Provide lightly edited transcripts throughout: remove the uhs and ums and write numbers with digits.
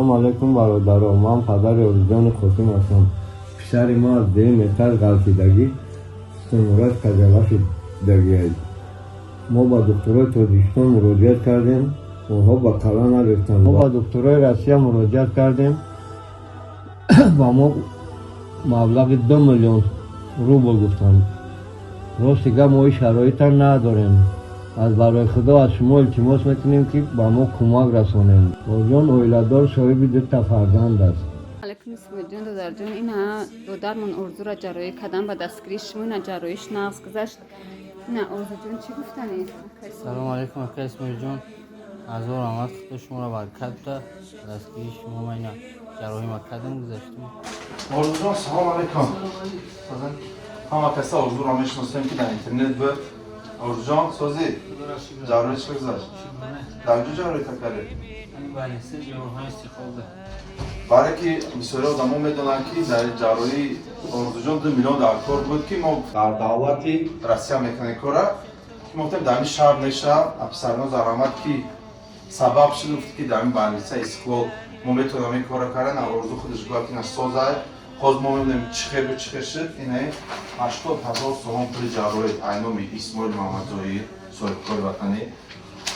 سلام علیکم برادران، من پدر اوزجان خاتم هستم. پسر ما از 10 متر غلطیدگی سنورش خجالت شدگی است. ما با دکترای تاجیکستان مراجعت کردیم، اونها با کلا نگرفتن. ما با دکترای روسیه مراجعت کردیم و ما مبلغ 2 میلیون روبل گفتن. راست دیگه ما شرایط نداریم. از برای خدا از شما التماس میکنیم که با ما کمک رسانیم. اوزجان اویلادار صاحب 2 تا فرزند است. علیکم اسماعیل جان دادر جان، این دادرمون ارزو را جراحی کردن با دستگیری شما جراحیش نقص گذشت. نه ارزو جان چی گفتنی؟ سلام علیکم اکا اسماعیل جان، از اور آمد خدا شما را برکت ده. دستگیری شما من جراحی مکردم گذشتم. ارزو جان سلام علیکم. همه کسا ارزو را میشناسیم که در اینترنت بود. ارزو جان سازی جراحی چه گذشت؟ در کجا جراحی تکرده؟ بله سه جراحی استخوابه. برای که بسیاری آدما میدونن که در جراحی ارزو جان 2 میلیون در کار بود که ما در دولت روسیه میکنیم کارا که ما در این شهر میشه افسران زحمت که سبب شد که در این برنامه اسکول ما میتونیم این کارا کردن. ارزو خودش گفت که سازه خود ما می‌بینیم چه خیر چه شد. اینه 80,000 سوم پول جراحی اینامی اسماعیل محمدزایی صاحب کار وطنی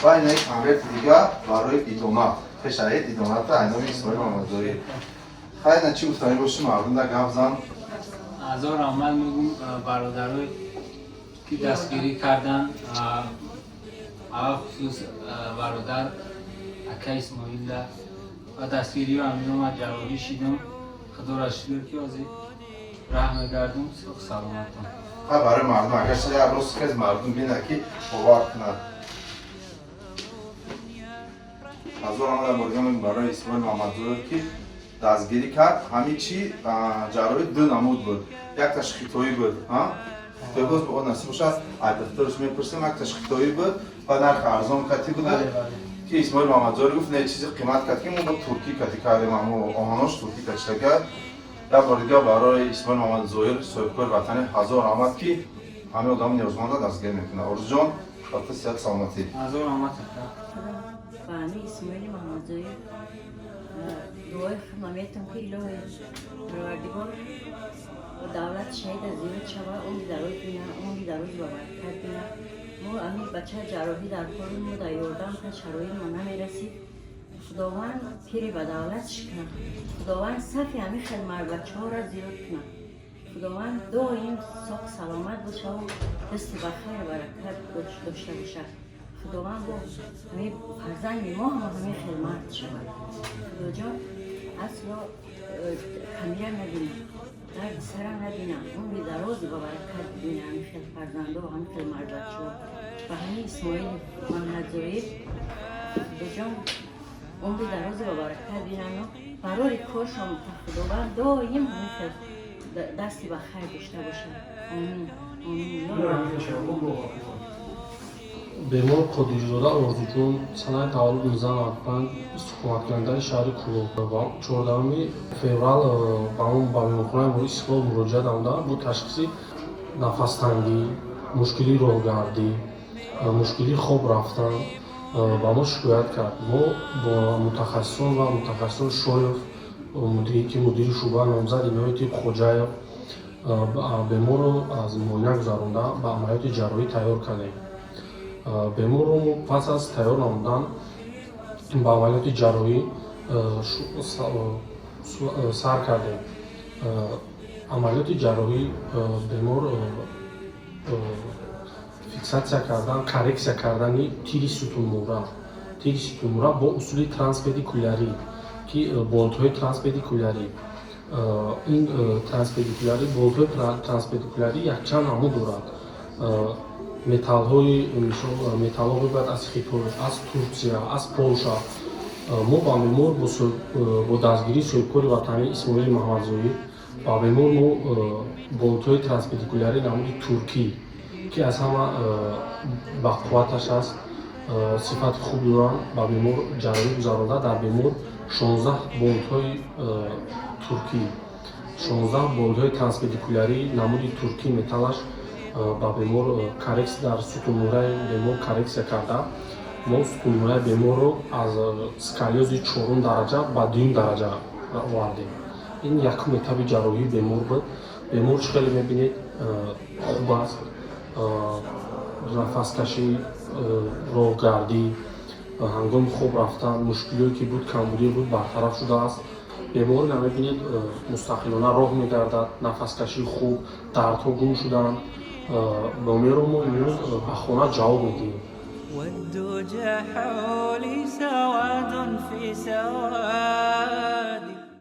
و اینه کانگرس دیگه برای ادامه فشارید ادامه تا اینامی اسماعیل محمدزایی. خیلی نه چی گفتنی باشه مردم در گفت زن از اور آمد میگم برادرای که دستگیری کردن خصوص برادر اکا اسماعیل و دستگیری و امین آمد جراحی شدم. خدا را شکر که از رحم گردم سلامتم. برای مردم اگر شده ابروز که از مردم بینه که باور کنند. از اور آمد مرگم برای اسماعیل محمدزایی که دستگیری کرد. همین چی جراحی 2 نمود بود. یک تاش خیتایی بود. خیتایی بود با نصیب شد. دکترش میپرسیم یک تاش خیتایی بود و نرخ ارزان کتی بود. که اسماعیل محمدزایی گفت نه چیزی قیمت کرد که ما با ترکی کتی کردیم. اما آهاناش ترکی کتی کرد. در بارگاه برای اسماعیل محمدزایی صاحب کار وطنی هزار آمد که همه آدم نیازمند دستگیر میکنه. ارزو جان خاطر صحت سلامتی. هزار آمد بانی اسماعیل محمدزایی دعای خدمتم که الهی پروردگار و دولت شهید از زیاد شود اون بیداروی بینه اون بیداروی و برکت بینه. ما همین بچه جراحی در کار ما در یاردم که شرایط ما نمیرسید. خداوند پیری به دولتش کنه. خداوند صفی همین خدمت بچه ها را زیاد کنه. خداوند دائم ساق سلامت باشه و دست بخیر برکت داشته باشه. خداوند با همین فرزند ما هم همین خدمت شود. خدا جان اصلا کمیه نبینه، درد سرم نبینه، اون بیدراز با برکت ببینه همین فرزنده و همین خدمت بچه ها و همین اسماعیل محمدزایی. خدا جان اون بیدراز با برکت بینن و برای کارشان خداوند دائم همین دستی بخیر داشته باشه. آمین آمین. бемор қодирзода орзуҷон санаи таваллуд 1995 сухуматкунандаи шаҳри Кӯлон 14 феврал ба беморхонаи мори Истиқлол муроҷиат намуда бо ташхиси нафастангӣ, мушкили роҳгардӣ, мушкили хоб рафтан ба мо шикоят кард. мо бо мутахассисон ва мутахассисон Шоев ки мудири шуъба номзад Инояти Хоҷаев беморро аз муоина гузаронда ба амалиёти ҷарроҳӣ тайёр кардем. беморро пас аз тайёр намудан ба амалиёти ҷарроҳӣ сар кардем. амалиёти ҷарроҳӣ бемор фиксатсия кардан, коррексия кардани тири сутунмурра бо усули транспедикулярӣ ки болтҳои транспедикулярӣ ин транспедикулярӣ болтҳои транспедикулярӣ якчанд намуд дорад. металлҳои бояд аз Хитой, аз Турсия, аз Полша. мо ба бемор бо дастгирии соҳибкори ватанӣ Исмоили Маҳмадзоӣ ба бемор мо болтҳои транспедикулярӣ намуди туркӣ ки аз ҳама бақувваташ аст, сифати хуб доранд ба бемор ҷарроҳӣ гузаронда. дар бемор 16 болтҳои туркӣ, 16 болтҳои транспедикулярӣ намуди туркӣ металлаш ба бемор коррексия дар сутунмурраи бемор коррексия карда мо сутунҳои беморро аз сколиози 4 дараҷа ба 2 дараҷа овардем. ин якум этапи ҷарроҳии бемор буд. бемор чӣ хеле мебинед хуб аст, нафаскашӣ, роҳгардӣ, ҳангоми хоб рафтан мушкилие ки буд, камбудие буд, бартараф шудааст. бемор намебинед мустақилона роҳ мегардад, нафаскашии хуб, дардҳо гум шуданд. беморро мо имрӯз ба хона ҷавоб медиҳем. والدجى حولي سواد في سواد